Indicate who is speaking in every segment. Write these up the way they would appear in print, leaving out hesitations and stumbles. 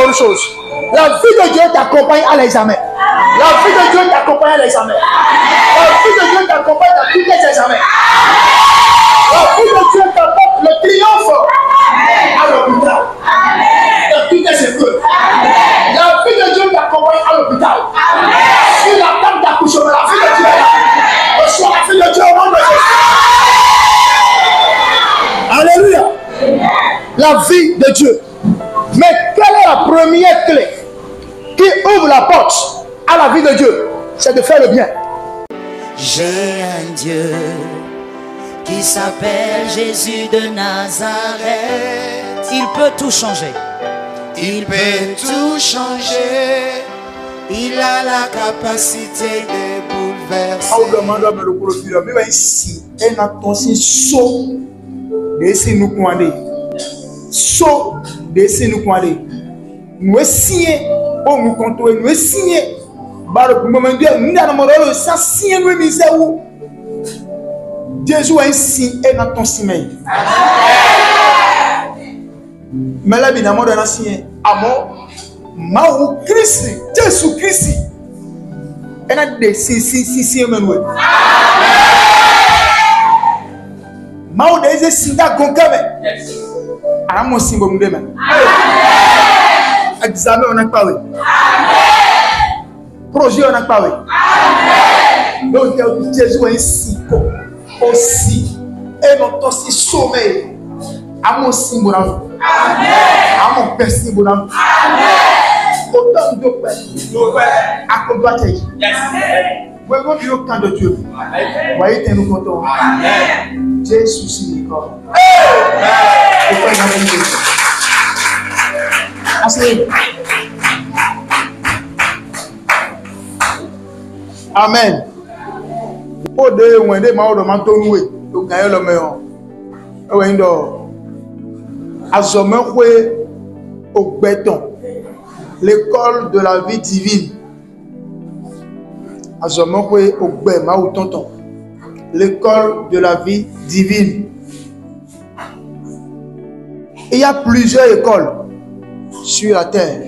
Speaker 1: bonnes choses. La vie de Dieu t'accompagne à l'examen. La vie de Dieu t'accompagne à l'examen. La vie de Dieu t'accompagne dans tous les examens. La vie de Dieu t'apporte le triomphe à l'hôpital. Dans toutes les épreuves. La vie de Dieu t'accompagne à l'hôpital. Sur la table d'accouchement, la vie de Dieu est là. Reçois la vie de Dieu au nom de Jésus. Alléluia. La vie de Dieu. Mais quelle est la première clé qui ouvre la porte à la vie de Dieu? C'est de faire le bien.
Speaker 2: J'ai un Dieu qui s'appelle Jésus de Nazareth. Il peut tout changer.
Speaker 3: Il peut tout changer. Il a la capacité de bouleverser.
Speaker 1: Nous signer, oh nous comptons, nous signer. Baroque moment Dieu, nous n'avons pas ça signer nous misère où Jésus a un signe et notre signe. Mais là bien amour dans signe, amour, maou Christ, Jésus Christ. Et n'a des si Emmanuel. Maou des sinda gonkame. Amo singo mdeme. Examen on a pas oui. Projet on a pas oui. Donc Jésus est ici aussi et notre aussi sommeil. Amo singo na. Amen. Amo pesi bo na. Amen. Autant de paix. Accompagné. Yes. Vous voyez le camp de Dieu. Voyez que nous comptons. Amen. Jésus significa. Amen. O de wende ma o do ma to nuwe to gaye lo me o. E we ndo azome kwe ogbeton. L'école de la vie divine. Azome kwe ogbe ma o tonton. L'école de la vie divine. Il y a plusieurs écoles sur la terre.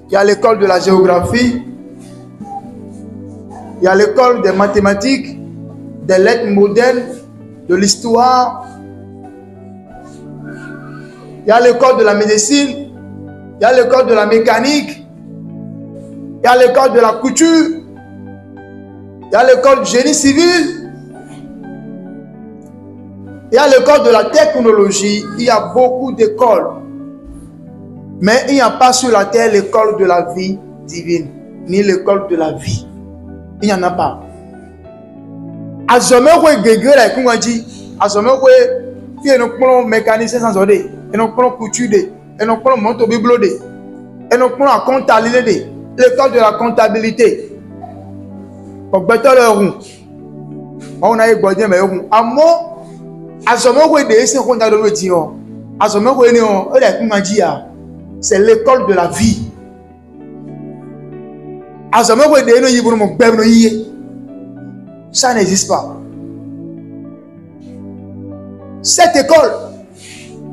Speaker 1: Il y a l'école de la géographie, il y a l'école des mathématiques, des lettres modernes, de l'histoire, il y a l'école de la médecine, il y a l'école de la mécanique, il y a l'école de la couture, il y a l'école du génie civil. Il y a l'école de la technologie, il y a beaucoup d'écoles. Mais il n'y a pas sur la terre l'école de la vie divine, ni l'école de la vie. Il n'y en a pas. Azomekwe gegere kungaji, azomekwe fi enokpon mécanicien sans odé, enokpon couture dé, enokpon moto biblo dé, enokpon comptabilité dé, l'école de la comptabilité. Ogbeto le run. On a égbodien mais run. Amo c'est l'école de la vie. Ça n'existe pas. Cette école,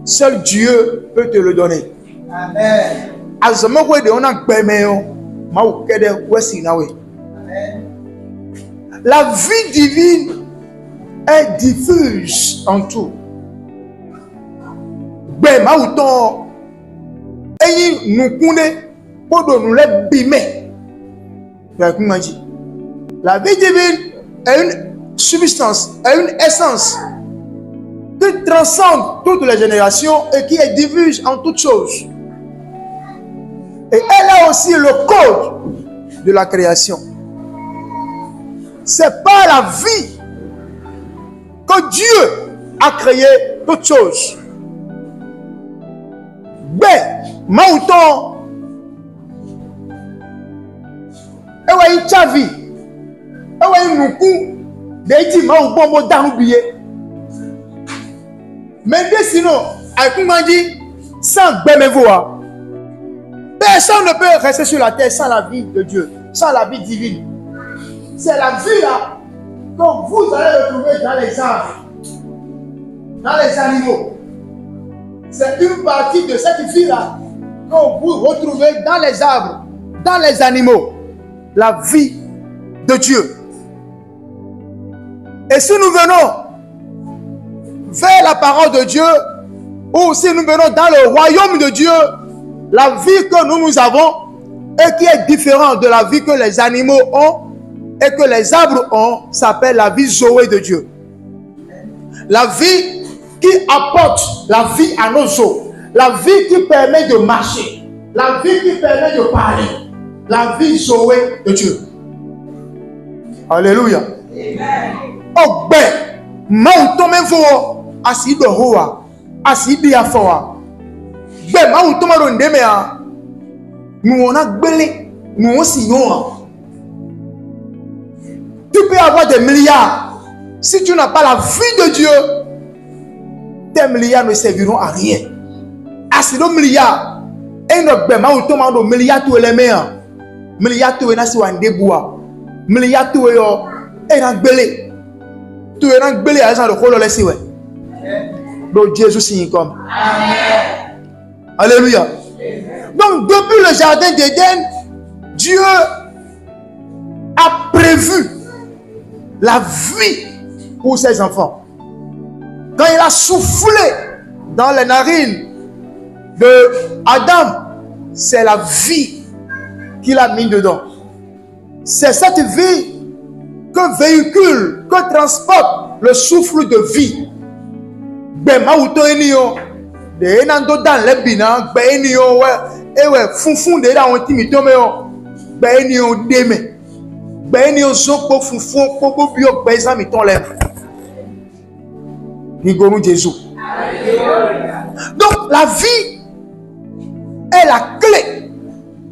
Speaker 1: seul Dieu peut te le donner. Amen. La vie divine est diffuse en tout. Ben ma autant et nous connaît pour nous les bimer. La vie divine est une substance, est une essence qui transcende toutes les générations et qui est diffuse en toutes choses. Et elle a aussi le code de la création. C'est par la vie que Dieu a créé toutes choses. Ben, Maouton, Ewa Chavi, Ewa Nuku, Deiti Maouton Danoubiye. Mais sinon, Aïkoumandi, sans Bemevoa, personne ne peut rester sur la terre sans la vie de Dieu, sans la vie divine. C'est la vie là que vous allez retrouver dans les arbres, dans les animaux, C'est une partie de cette vie-là que vous retrouvez dans les arbres, dans les animaux. La vie de Dieu. Et si nous venons vers la parole de Dieu, ou si nous venons dans le royaume de Dieu, la vie que nous avons et qui est différente de la vie que les animaux ont et que les arbres ont, s'appelle la vie Zoé de Dieu. La vie qui apporte la vie à nos os, la vie qui permet de marcher, la vie qui permet de parler, la vie Zoé de Dieu. Alléluia. Oh ben, maouton même faut assis de roa, assis de yafoa. Ben maouton maron demea. Nous on a belé, nous aussi non. Tu peux avoir des milliards. Si tu n'as pas la vie de Dieu, tes milliards ne serviront à rien. Assis de milliards. Et nous ben maouton maron milliards tu les meilleurs. Milliards tu es nasi wande bois. Milliards tu es yo. Et n'a belé. Tu es dans belé à le rôle laissé ouais. Donc Jésus signe comme. Amen. Alléluia. Donc depuis le jardin d'Éden, Dieu a prévu la vie pour ses enfants. Quand il a soufflé dans les narines de Adam, c'est la vie qu'il a mis dedans. C'est cette vie que véhicule, que transporte le souffle de vie. Ben maouto enio, de enando dans les bina, ben enio ouais, funfun de la ontimito meo, ben enio deme, ben enio soko funfun popo bio beza miton lèvre. Nigonou Jésus. Donc la vie est la clé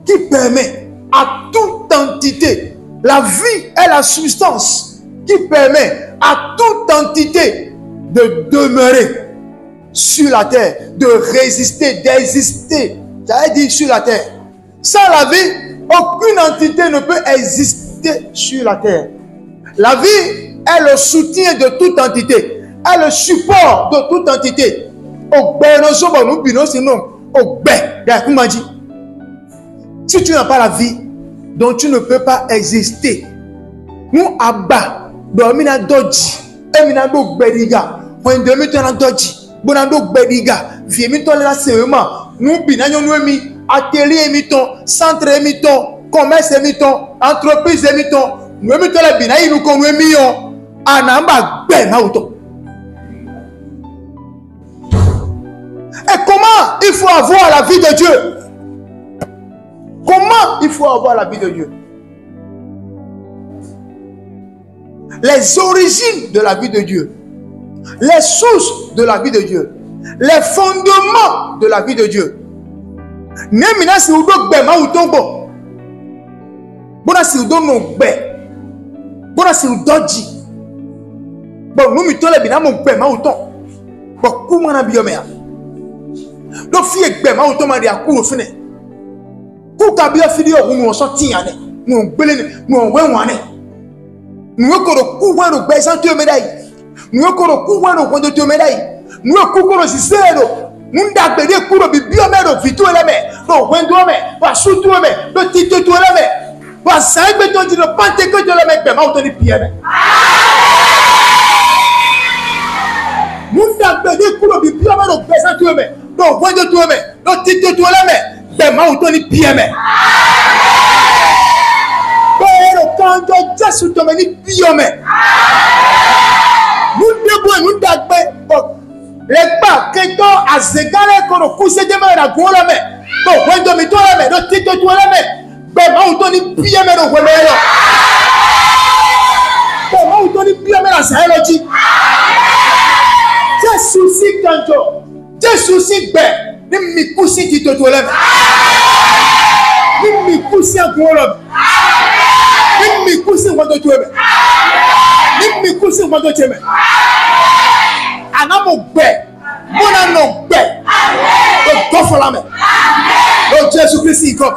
Speaker 1: qui permet à toute entité. La vie est la substance qui permet à toute entité de demeurer sur la terre, de résister, d'exister. J'avais dit sur la terre. Sans la vie, aucune entité ne peut exister sur la terre. La vie est le soutien de toute entité, est le support de toute entité. Si tu n'as pas la vie, donc tu ne peux pas exister. Nous abba, domina doji, emina do bediga, when domitona doji, bonando bediga, viemiton la seulement, nous binanyo nuemi, atelier émiton, centre émiton, commerce émiton, entreprise émiton, nous émiton la binaï nous comme émiton, anamba ben auto. Et comment il faut avoir la vie de Dieu? Comment il faut avoir la vie de Dieu? Les origines de la vie de Dieu, les sources de la vie de Dieu, les fondements de la vie de Dieu. Nemina si udo gbe ma utongo. Bona si udo no gbe. Bona si udoji. Bon nous mitole bina mo gbe ma uton. Bon kuma na biomea. Donc fi gbe ma uton ma di akuro fine. Ku ka bio fidi o nu so tin ane. Nu gbele nu we wane. Nu ko ku wa no gbe san tu medai. Nu ko ku wa no kondo tu medai. Nu ku ko si sero. Nunda gbede kuro bi biomero vitu eleme. No wendo me, wa sutu me, do tito tu eleme. Wa sai gbe to di no pante ko de eleme gbe ma uton ni pieme. Nunda gbede kuro bi biomero gbe san tu me. No wendo tu me, do tito tu eleme. Bema utoni pieme. Pero quand Jésus te meni piome. Nous debout nous dagbe. Les pas que toi azegale kono kusede me na gola me. To wendo mi to me do tito to me. Bema utoni pieme no wemelo. Bema utoni pieme na saeloji. Jésus si kanjo. Jésus si be. Ni mi kusi tito to le. Ni mi kusi agolo. Ni mi kusi wando to me. Ni mi kusi wando to me. Anamo gbe. Bona no gbe. Amen. Go for la me. Amen. Oh Jésus Christ come.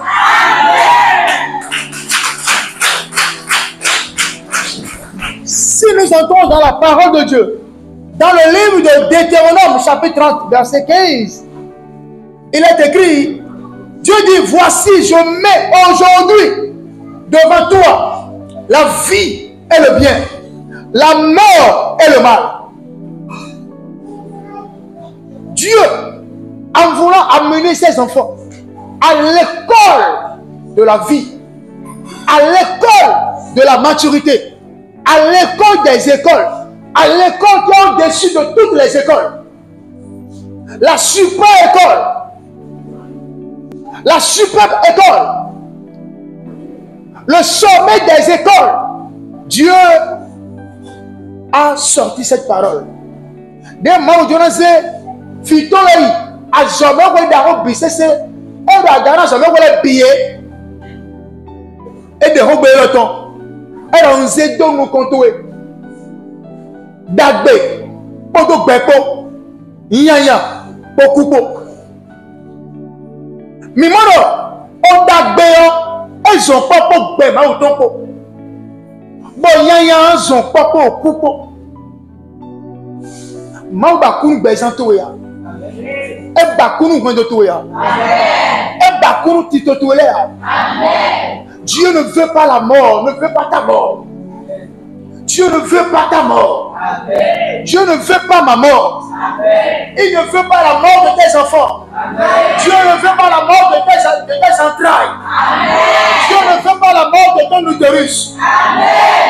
Speaker 1: Si nous entrons dans la parole de Dieu, dans le livre de Deutéronome chapitre 30 verset 15, Il est écrit, Dieu dit, voici, je mets aujourd'hui devant toi la vie et le bien, la mort et le mal. Dieu, en voulant amener ses enfants à l'école de la vie, à l'école de la maturité, à l'école des écoles, à l'école qui est au-dessus de toutes les écoles, la super école, la superbe école, le sommet des écoles, Dieu a sorti cette parole. Des mots de Dieu, Fitolei, à jamais où il a obéi, c'est on va gagner jamais où il a pillé et de rober le temps. Et on sait donc nous contourner. Dagbe, poto bepo, yanya, pokupo. Mimono, on dagbe yo, ils ont pas pour bema ou tompo. Bon yanya, ils ont pas pour kupo. Mamba kun bezanto ya. E bakunu vendoto ya. E bakunu titoto ya. Dieu ne veut pas la mort, ne veut pas ta mort. Dieu ne veut pas ta mort. Amen. Dieu ne veut pas ma mort. Amen. Il ne veut pas la mort de tes enfants. Amen. Dieu ne veut pas la mort de tes entrailles. Amen. Dieu ne veut pas la mort de ton utérus. Amen.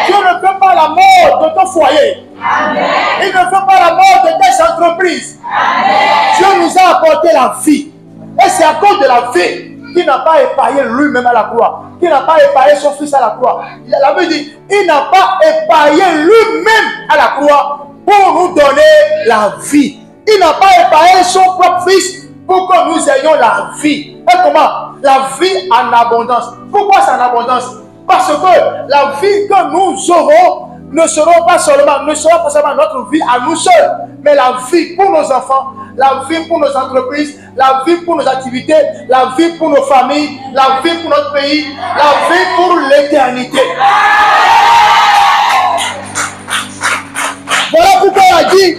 Speaker 1: Dieu ne veut pas la mort de ton foyer. Amen. Il ne veut pas la mort de tes entreprises. Amen. Dieu nous a apporté la vie. Et c'est à cause de la vie qui n'a pas épargné lui-même à la croix, qui n'a pas épargné son fils à la croix. La Bible dit, il n'a pas épargné lui-même à la croix pour nous donner la vie. Il n'a pas épargné son propre fils pour que nous ayons la vie. Et comment? La vie en abondance. Pourquoi c'est en abondance? Parce que la vie que nous aurons ne sera pas seulement notre vie à nous seuls, mais la vie pour nos enfants, la vie pour nos entreprises, la vie pour nos activités, la vie pour nos familles, la vie pour notre pays, la vie pour l'éternité. Voilà pourquoi il a dit,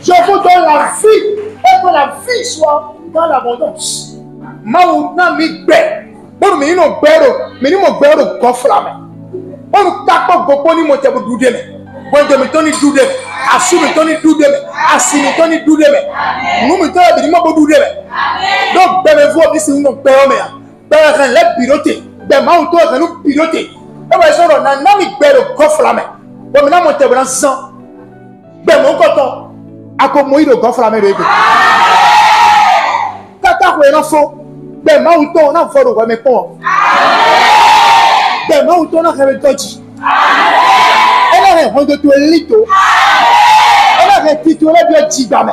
Speaker 1: je vous donne la vie et que la vie soit dans l'abondance. Maouna mi bé, bon mi no béro, mi ni mo béro koflame. On tape gopo ni mo tebo doudeme. Bon de mi toni doudeme, asu mi toni doudeme, asi mi toni doudeme. Nous mi toni bi mo bo doudeme. Donc bébé vous ici nous béro me ya. Béro kan le piloter, be ma on to kan nous piloter. E ba so na na mi béro koflame. Bon mi na mo tebo na san. Be mo koto ako mo iro koflame re ko. Tata ko na fo. Ben ma ou ton na foro wa me pon. Ben ma ou ton na kebe toji. Elle a rendu tout lito. Elle a titulé bien tigame.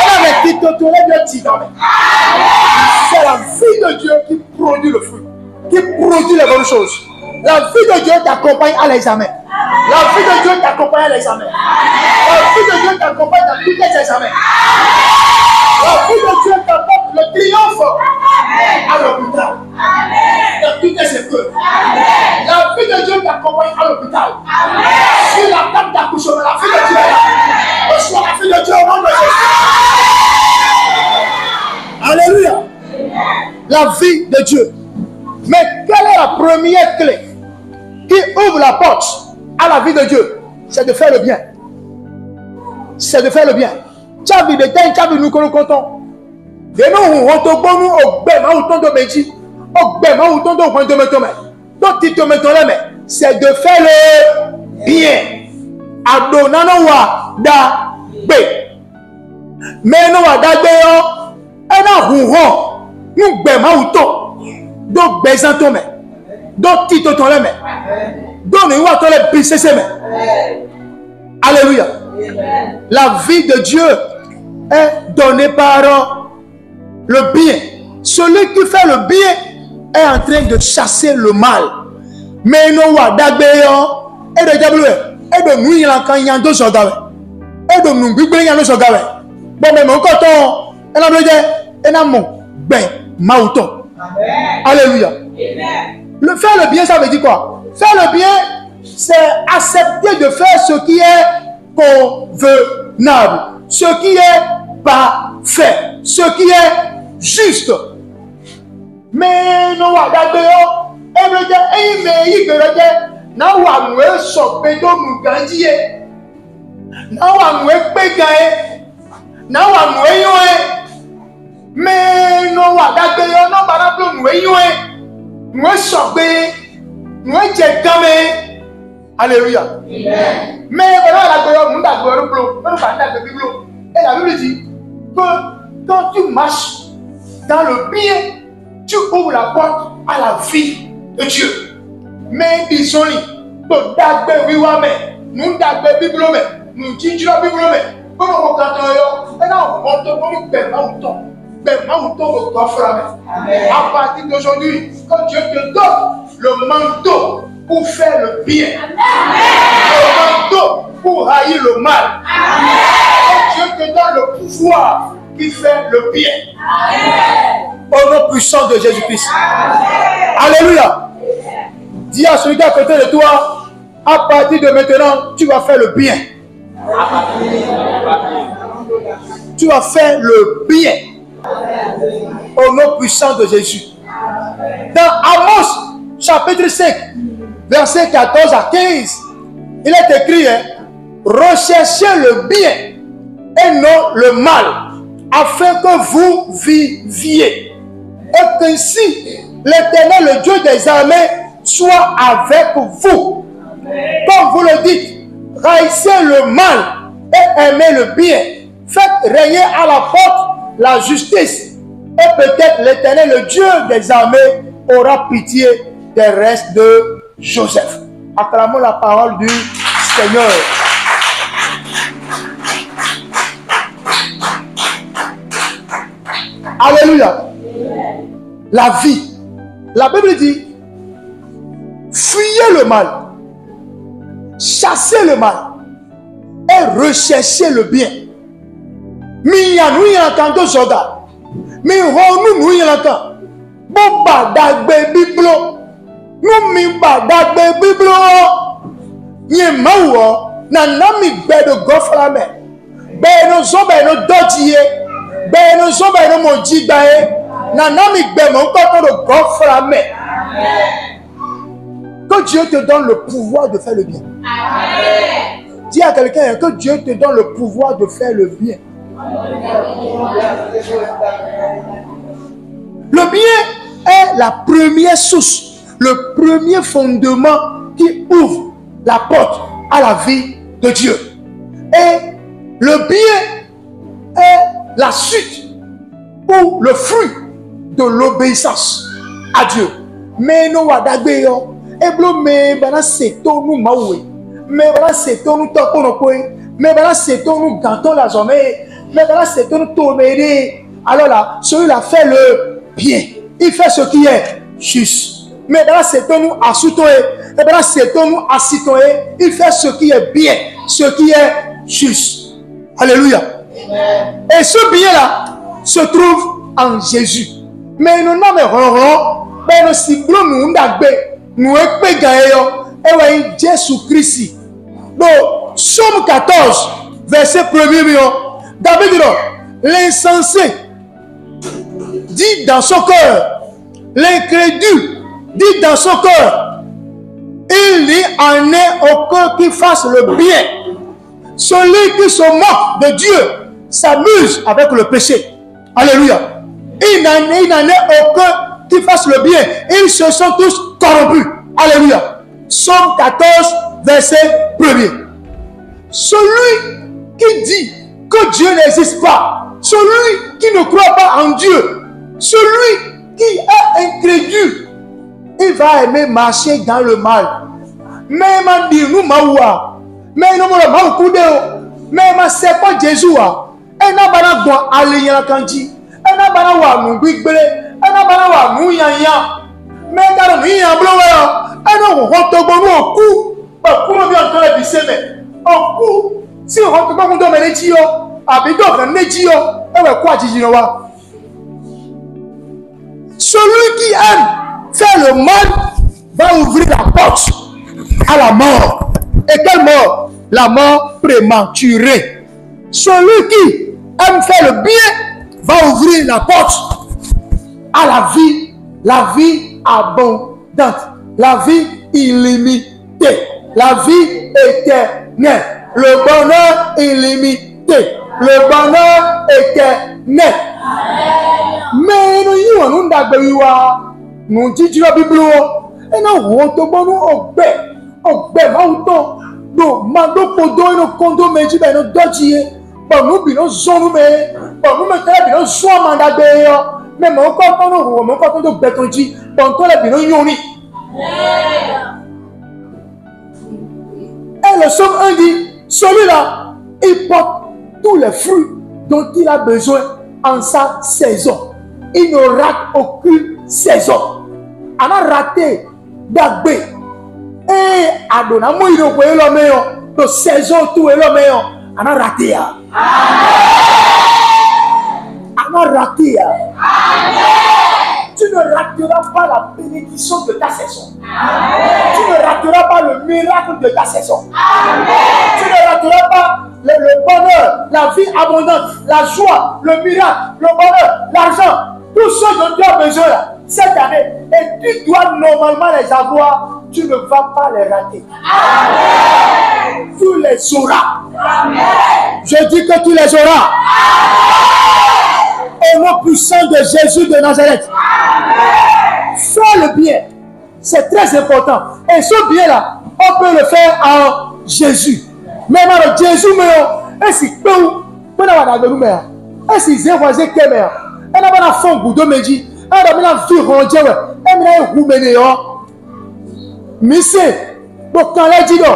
Speaker 1: Elle a titulé bien tigame. C'est la vie de Dieu qui produit le fruit, qui produit les bonnes choses. La vie de Dieu t'accompagne à l'examen. La vie de Dieu t'accompagne à l'examen. La vie de Dieu t'accompagne dans tous tes examens. La vie de Dieu t'apporte le triomphe à l'hôpital. Dans toutes tes épreuves. La vie de Dieu t'accompagne à l'hôpital. Sur la table d'accouchement, la vie de Dieu est là. Reçois la vie de Dieu au nom de Jésus. Alléluia. La vie de Dieu. Mais quelle est la première clé qui ouvre la porte à la vie de Dieu? C'est de faire le bien. C'est de faire le bien. Tu as vu des temps, tu as vu nous que nous comptons. Et nous, on te bonne au bêma ou ton de métier, au bêma ou ton de point de me tomber. Donc, tu te mets dans les mains. C'est de faire le bien. Adonano wa da bé. Mais nous wa da bé yo. Et nous, nous bêma ou ton. Donc, baisan ton main. Donc, tu te ton les mains. Donc, nous wa ton les bisser ses mains. Alléluia. La vie de Dieu est donnée par le bien. Celui qui fait le bien est en train de chasser le mal. Mais nous, et de diable, et de nous, il y a un dos sur gavé. Et de nous, il y a un dos sur gavé. Bon, mais mon coton, et la blé, et la mon, ben, maouton. Alléluia. Le faire le bien, ça veut dire quoi? Faire le bien, c'est accepter de faire ce qui est convenable, ce qui est parfait, ce qui est juste. Mais non, d'abord, et me dit, mais il me dit, non, on va se pédo mougandier. Non, on va pégayer. Non, on va yoé. Mais non, d'abord, non, par exemple, nous yoé. Nous sommes nous sommes. Alléluia. Mais voilà, nous et la Bible dit que quand tu marches dans le bien, tu ouvres la porte à la vie de Dieu. Mais disons-lui, nous nous à partir d'aujourd'hui, quand Dieu te donne le manteau pour faire le bien, le manteau pour haïr le mal, quand Dieu te donne le pouvoir qui fait le bien, au nom puissant de Jésus-Christ. Alléluia. Dis à celui qui est à côté de toi, à partir de maintenant, tu vas faire le bien. Tu vas faire le bien. Au nom puissant de Jésus. Dans Amos, chapitre 5, versets 14 à 15, il est écrit, recherchez le bien et non le mal, afin que vous viviez. Et qu'ainsi, l'Éternel, le Dieu des armées, soit avec vous. Comme vous le dites, haïssez le mal et aimez le bien. Faites régner à la porte la justice. Et peut-être l'Éternel, le Dieu des armées, aura pitié des restes de Joseph. Acclamons la parole du Seigneur. Alléluia. La vie. La Bible dit, fuyez le mal, chassez le mal et recherchez le bien. Nous y entendons soldats. Mais nous y entendons. Bomba dagbe biblo. Nous mimba dagbe biblo. Nye mawo na nami bedo goframe. Beno zombe no dodie. Beno zombe no mojibae. Na nami bemo koto no goframe. Que Dieu te donne le pouvoir de faire le bien. Dis à quelqu'un que Dieu te donne le pouvoir de faire le bien. Le bien est la première source, le premier fondement qui ouvre la porte à la vie de Dieu. Et le bien est la suite ou le fruit de l'obéissance à Dieu. Mais nous wadagbeyo, eblo me bana seto nous maoué, mais bana seto nous tokonokoé, mais bana seto nous ganton la journée. Mais là, c'est un tourné. Alors là, celui-là fait le bien. Il fait ce qui est juste. Mais là, c'est un nous assoutoé. Et là, c'est un nous assitoé. Il fait ce qui est bien. Ce qui est juste. Alléluia. Et ce bien-là se trouve en Jésus. Mais nous n'avons mais nous ciblons nous d'agbe. Nous épégayons. Et oui, Jésus-Christ. Donc, Somme 14, verset 1er million. David dit, l'insensé dit dans son cœur, l'incrédule dit dans son cœur, il n'y en est aucun qui fasse le bien. Celui qui se moque de Dieu s'amuse avec le péché. Alléluia. Il n'en est aucun qui fasse le bien. Ils se sont tous corrompus. Alléluia. Somme 14, verset 1er. Celui qui dit que Dieu n'existe pas, celui qui ne croit pas en Dieu, celui qui est incrédule, il va aimer marcher dans le mal. Mais il dit nous maoua, mais nous maoua koudéo, mais ma c'est pas Jésus a. Et n'a pas bon aller y kanji, et n'a pas wa nous bigbele, et n'a pas wa nous yanya, mais quand nous y amblo, et nous rentre bon au cou, pas comment bien entendre les semaines, au cou. Si on rentre pas mon domaine les tio, habito dans les tio, et ouais quoi tijinowa. Celui qui aime faire le mal va ouvrir la porte à la mort. Et quelle mort? La mort prématurée. Celui qui aime faire le bien va ouvrir la porte à la vie abondante, la vie illimitée, la vie éternelle, le bonheur illimité, le bonheur éternel. Mais nous nous disons la Bible, et nous avons no mando podo no kondo meji be no doji bo nu bi no zonu me bo nu me tele bi no zo manda be yo me mo ko ko no wo mo ko to betonji bo to le bi no yoni. Et le psaume 1 dit, celui-là il porte tous les fruits dont il a besoin en sa saison. Il ne rate aucune saison. On a raté d'agbe. Et Adona Moïdo pour l'homme, de saison tout l'homme, on a raté. On a raté. Tu ne rateras pas la bénédiction de ta saison. Tu ne rateras pas le miracle de ta saison. Tu ne rateras pas le bonheur, la vie abondante, la joie, le miracle, le bonheur, l'argent, tout ce dont tu as besoin cette année. Et tu dois normalement les avoir. Tu ne vas pas les rater. Amen. Tu les auras. Amen. Je dis que tu les auras. Au nom puissant de Jésus de Nazareth. Amen. Fais le bien. C'est très important. Et ce bien-là, on peut le faire en Jésus. Mais maintenant, Jésus, et si peu, on a de nous, et si j'ai voisé que mère, et on a fait un goût de médi, et on a vu ranger, et on a vu Mise, donc quand les dit non,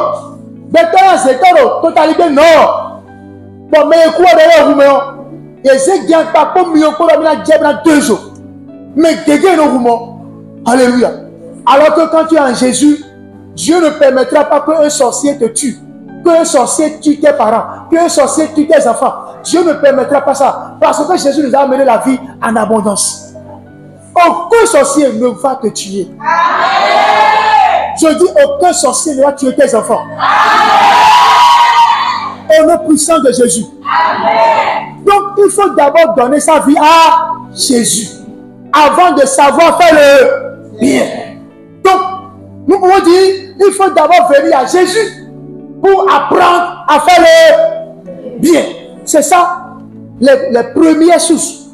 Speaker 1: maintenant c'est totalité non. Bon, mais quoi d'ailleurs vous me, et c'est bien pas comme mieux pour la diable 2 jours. Mais dégaine au mouvement. Alléluia. Alors que quand tu es en Jésus, Dieu ne permettra pas qu'un sorcier te tue, qu'un sorcier tue tes parents, qu'un sorcier tue tes enfants. Dieu ne permettra pas ça, parce que Jésus nous a amené la vie en abondance. Aucun sorcier ne va te tuer. Je dis aucun sorcier ne va tuer tes enfants. Au nom puissant de Jésus. Amen. Donc il faut d'abord donner sa vie à Jésus avant de savoir faire le bien. Donc nous pouvons dire il faut d'abord venir à Jésus pour apprendre à faire le bien. C'est ça les premières sources,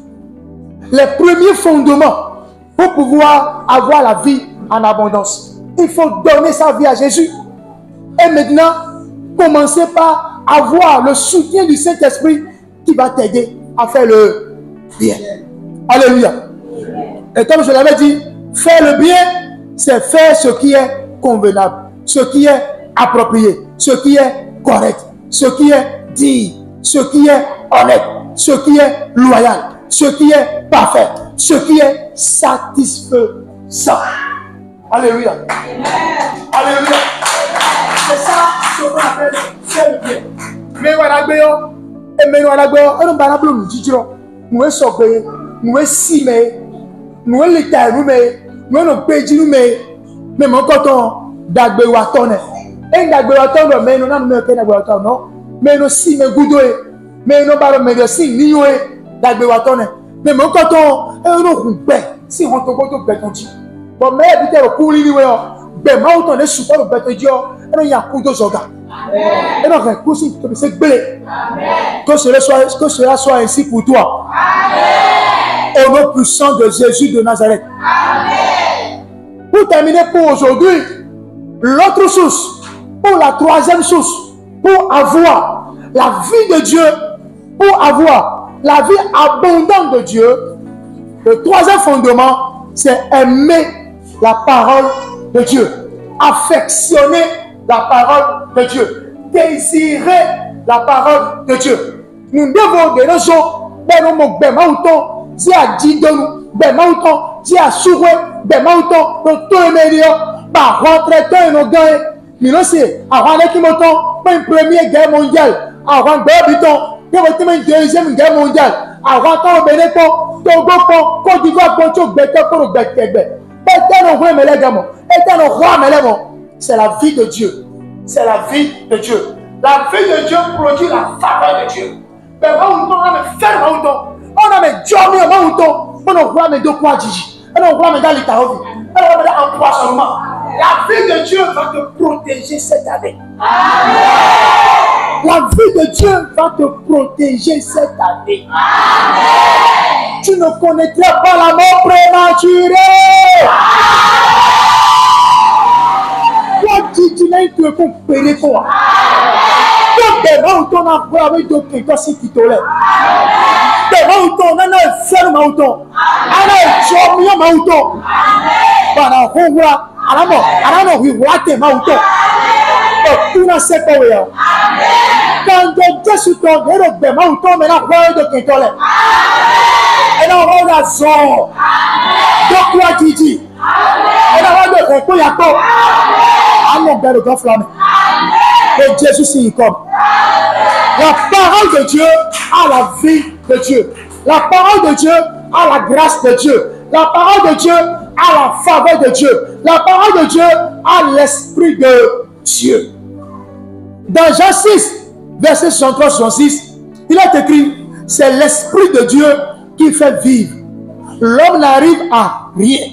Speaker 1: les premiers fondements pour pouvoir avoir la vie en abondance. Il faut donner sa vie à Jésus. Et maintenant, commencer par avoir le soutien du Saint-Esprit qui va t'aider à faire le bien. Alléluia. Et comme je l'avais dit, faire le bien, c'est faire ce qui est convenable, ce qui est approprié, ce qui est correct, ce qui est digne, ce qui est honnête, ce qui est loyal, ce qui est parfait, ce qui est satisfaisant. Alléluia. Amen. Alléluia. C'est ça ce qu'on appelle faire le bien. Mais voilà, et mais voilà, on ne va pas nous dire, nous sommes sauver, nous sommes simés, nous sommes l'état, nous sommes pédis, mais mon coton, d'agbe watone. Et d'agbe watone, mais nous n'avons pas d'agbe watone, non. Mais nous simés goudoué, mais nous n'avons pas de sim, ni d'agbe watone. Mais mon coton, et nous rompons, si on te voit, on dit. Bon, mais habitez le cours, il ben, moi, on est souvent le bête de Dieu, et il y a un coup de joga. Et donc, un coup, c'est belé. Que cela soit ainsi pour toi. Amen. Au nom puissant de Jésus de Nazareth. Amen. Pour terminer pour aujourd'hui, l'autre source, pour la troisième source, pour avoir la vie de Dieu, pour avoir la vie abondante de Dieu, le troisième fondement, c'est aimer la parole de Dieu, affectionner la parole de Dieu, désirer la parole de Dieu. Nous devons de nos jours, ben nous ben mauton, si à Didon, ben mauton, si à Souroué, ben mauton, nous tous les médias, par rentrer dans nos gains, mais non c'est avant qui mauton, pas une première guerre mondiale, avant deux bitons, une deuxième guerre mondiale, avant qu'on Bénéton, Togo, Côte d'Ivoire, Poncho, Béton, pour Béton. C'est la vie de Dieu. C'est la vie de Dieu. La vie de Dieu produit la faveur de Dieu. Mais on a fait on a mis Dieu On en voit mes deux quoi, Gigi. On en voit mes dans l'état. On en voit en poids seulement. La vie de Dieu va te protéger cette année. La vie de Dieu va te protéger cette année. Tu ne connaîtras pas la mort prématurée. Toi, tu n'as que compérer quoi. Toi, des moutons à voir avec d'autres qui qui te lèvent. Des moutons, on a un seul mouton. On a un jour, mouton. Pendant qu'on voit, à la mort, on voit tes moutons. Tout n'a pas quoi. Quand Dieu se tourne, il y a des moutons, mais là, on voit d'autres qui te lèvent. Et là, on voit la zone. Donc, quoi tu dis? Et là, on voit d'autres qui te lèvent. Allons vers le grand flamme. Et Jésus s'y comme. La parole de Dieu a la vie de Dieu. La parole de Dieu a la grâce de Dieu. La parole de Dieu a la faveur de Dieu. La parole de Dieu a l'esprit de Dieu. Dans Jean 6, verset 63-66, il est écrit, c'est l'esprit de Dieu qui fait vivre. L'homme n'arrive à rien.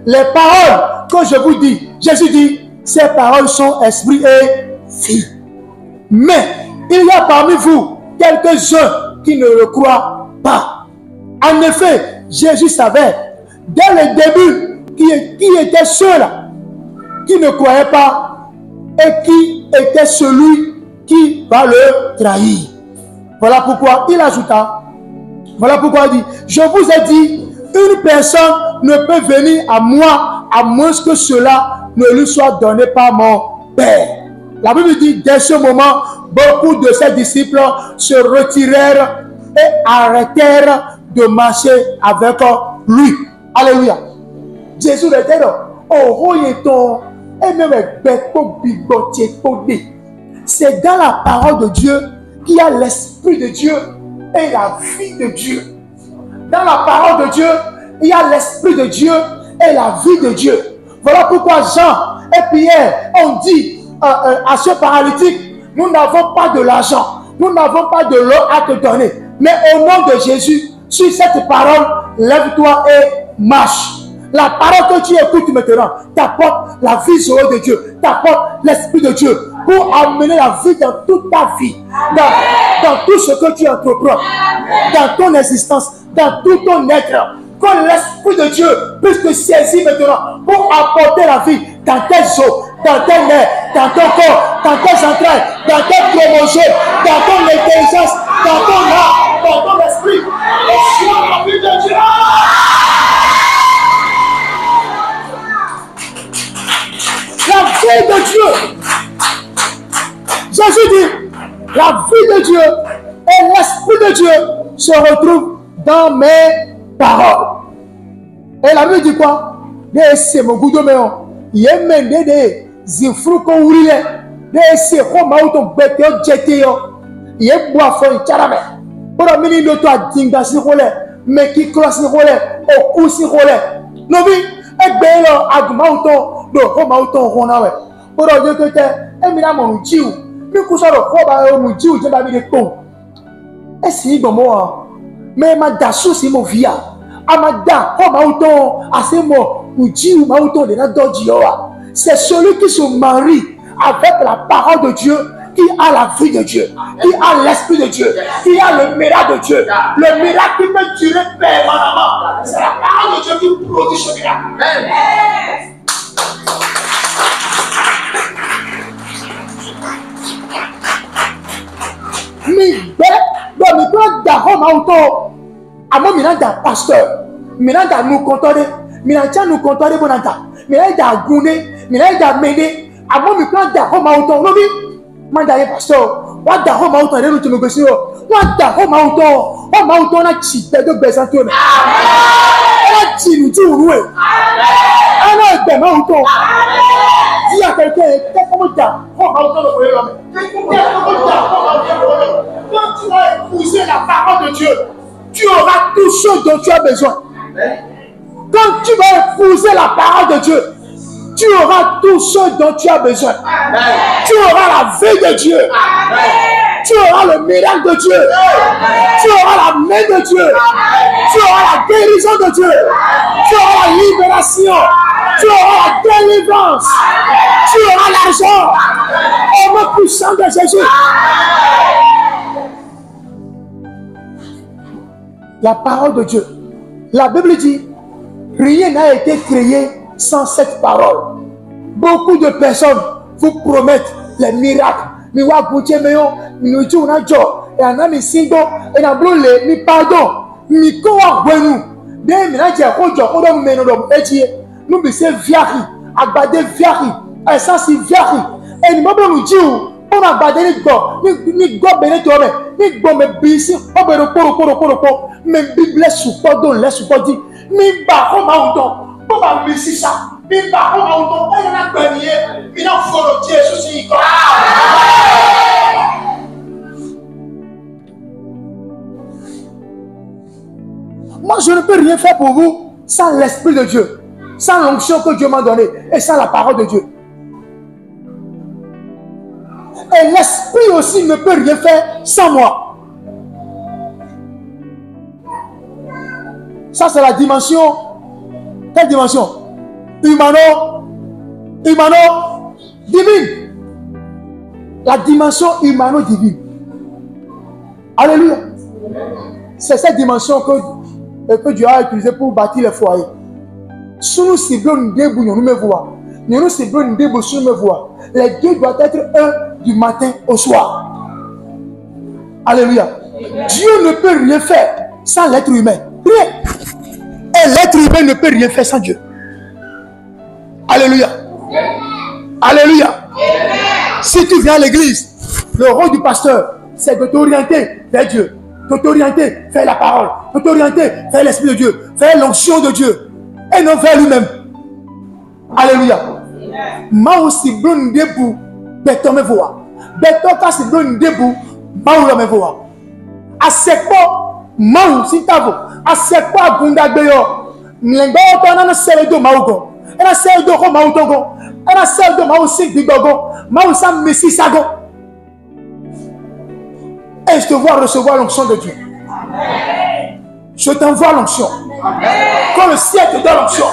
Speaker 1: Les paroles que je vous dis, Jésus dit, ces paroles sont esprit et vie. Mais il y a parmi vous quelques-uns qui ne le croient pas. En effet, Jésus savait dès le début qui était ceux-là qui ne croyaient pas et qui était celui qui va le trahir. Voilà pourquoi il ajouta, voilà pourquoi il dit, je vous ai dit, une personne ne peut venir à moi à moins que cela ne lui soit donné par mon Père. La Bible dit, dès ce moment, beaucoup de ses disciples se retirèrent et arrêtèrent de marcher avec lui. Alléluia. Jésus le dit, c'est dans la parole de Dieu qu'il y a l'esprit de Dieu et la vie de Dieu. Dans la parole de Dieu, il y a l'esprit de Dieu et la vie de Dieu. Voilà pourquoi Jean et Pierre ont dit à ce paralytique, nous n'avons pas de l'argent, nous n'avons pas de l'eau à te donner. Mais au nom de Jésus, sur cette parole, lève-toi et marche. La parole que tu écoutes maintenant t'apporte la vision de Dieu, t'apporte l'esprit de Dieu pour amener la vie dans toute ta vie, dans tout ce que tu entreprends, dans ton existence, dans tout ton être. Que l'esprit de Dieu puisse te saisir maintenant pour apporter la vie dans tes os, dans tes nerfs, dans ton corps, dans tes entrailles, dans tes chromosomes, dans ton intelligence, dans ton âme, dans ton esprit. Et sur la vie de Dieu. La vie de Dieu. Jésus dit, la vie de Dieu et l'esprit de Dieu se retrouvent dans mes paroles. Et la Bible dit quoi? C'est mon goût de méon. Il y a même des zifrous qu'on ouvre. C'est comme un bête jeté. Il y a bois fort caramé. Pour la minute de toi, dinga si roule. Mais qui croise si roule. Au cou si roule. Non, oui. Et bien là, agmauton de romauton ronawe. Pour le Dieu que tu es, et mina mon dieu. Mais qu'on soit le roba mon dieu, je m'avais des cons. Et si bon moi. Mais ma dassou c'est mon via. Amada, oh mauton, assez mort, ou Dieu, mauton de la dodioa. C'est celui qui se marie avec la parole de Dieu, qui a la vie de Dieu, qui a l'esprit de Dieu, qui a le miracle de Dieu. Le miracle qui peut durer permanemment. C'est la parole de Dieu qui produit ce miracle. Amen. Mais, dans le plan d'Aron mauton, à moi, Miranda, pasteur, Miranda nous contore, Miranda nous contore, Bonanta, Miranda Gouné, Miranda Médé, à moi, Miranda Roma autant, Robi, Mandaye pasteur, what the home out and to negotiate, what the home out, home out on a cheap, the Besantone. What you do, I know them out. Si à quelqu'un, home out of quand tu vas épouser la parole de Dieu, tu auras tout ce dont tu as besoin. Quand tu vas épouser la parole de Dieu, tu auras tout ce dont tu as besoin. Tu auras la vie de Dieu. Tu auras le miracle de Dieu. Tu auras la main de Dieu. Tu auras la guérison de Dieu. Tu auras la libération. Tu auras la délivrance. Tu auras l'argent. Au nom puissant de Jésus. La parole de Dieu. La Bible dit, rien n'a été créé sans cette parole. Beaucoup de personnes vous promettent les miracles. Mi wa goutier meyo, mi no ju na jo, e ana mi singo, e na blole, mi pardon, mi ko wa gwenu. De mi na je ko jo ko do mi no do etie. Nu bi se viari, agbade viari, essence viari. E ni mo bo nu ji o, o na agbade ni go bene to me, ni go me bisi, o be ro poro, me bible supo do le supo di, mi ba ko ma o don, bo ba mi si sa. Moi, je ne peux rien faire pour vous sans l'Esprit de Dieu, sans l'onction que Dieu m'a donnée et sans la parole de Dieu. Et l'Esprit aussi ne peut rien faire sans moi. Ça, c'est la dimension. Quelle dimension? Humano-divine. La dimension humano-divine. Alléluia. C'est cette dimension que Dieu a utilisée pour bâtir les foyers. Si nous ciblons nous me voir. Nous ciblons nous me voir. Les deux doivent être un du matin au soir. Alléluia. Dieu ne peut rien faire sans l'être humain. Rien. Et l'être humain ne peut rien faire sans Dieu. Alléluia. Alléluia. Si tu viens à l'église, le rôle du pasteur, c'est de t'orienter vers Dieu, de t'orienter vers la parole, de t'orienter vers l'Esprit de Dieu, vers l'onction de Dieu, et non vers lui-même. Alléluia. Ma aussi blonde debout, béton me voit. Béton casse blonde debout, ma ou me voit. À ce point, ma ou si t'avo, à ce point, bunda beyo, n'lengo t'en a serré de ma ou. Elle a celle de Maoutongo. Elle a celle de Maoussik Bigogo. Maoussam Messi Sago. Et je te vois recevoir l'onction de Dieu. Je t'envoie l'onction. Quand le ciel te donne l'onction.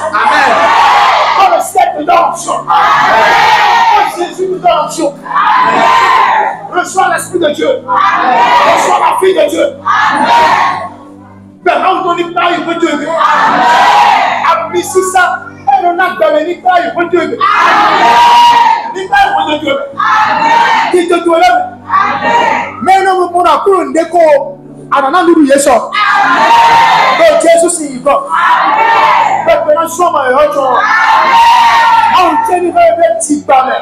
Speaker 1: Quand le ciel te donne l'onction. Quand Jésus te donne l'onction. Reçois l'Esprit de Dieu. Reçois la fille de Dieu. Ben, Maouton n'est pas une Dieu. Amis, si ça. On a donné ni pas il faut Dieu. Ni pas il faut Dieu. Qui te doit là. Mais non mon accord ndeko anana ndu yeso. Donc Jésus si il va. Mais pendant ce moment on tient le petit bamé.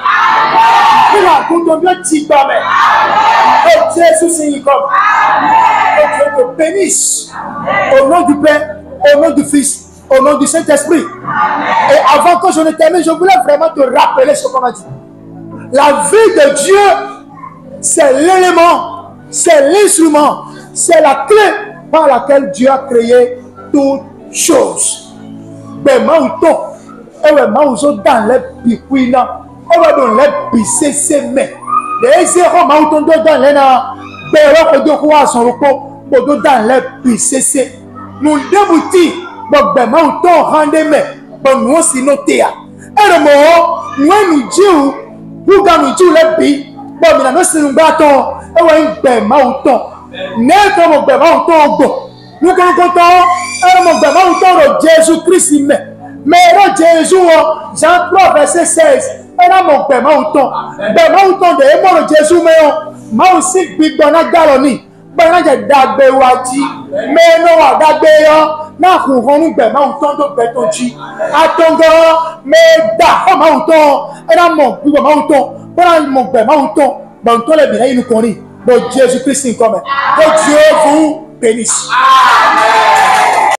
Speaker 1: Il a tout bien petit bamé. Donc Jésus si il va. Que Dieu te bénisse au nom du Père, au nom du Fils. Au nom du Saint-Esprit. Et avant que je ne termine, je voulais vraiment te rappeler ce qu'on a dit. La vie de Dieu, c'est l'élément, c'est l'instrument, c'est la clé par laquelle Dieu a créé toutes choses. Mais Maouton, et Maouton dans les piquina, on va dans les pisser mais les zéros Maouton dans les na, mais de quoi son repos, dans les pisser. Nous déboutis. Donc, ben, Maouton rendez mais bon, nous aussi noté. Et le mot, nous disons, nous gagnons les billes. Bon, mais nous sommes bâtons. Et oui, ben, Maouton. N'est comme ben, Maouton. Nous gagnons et le ben, Maouton de Jésus-Christ. Mais le Jésus, Jean 3, verset 16. Et là, mon ben, Maouton. Ben, Maouton de moi, le Jésus, mais moi aussi, big dans la galerie. Ben, j'ai d'abé wadi. Mais non, d'abé, na kuhonu be Maouton do betonji atongo me da Maouton et na mon bi Maouton para mon be Maouton Maouton le bien nous connaît bon Jésus Christ comme que Dieu vous bénisse. Amen.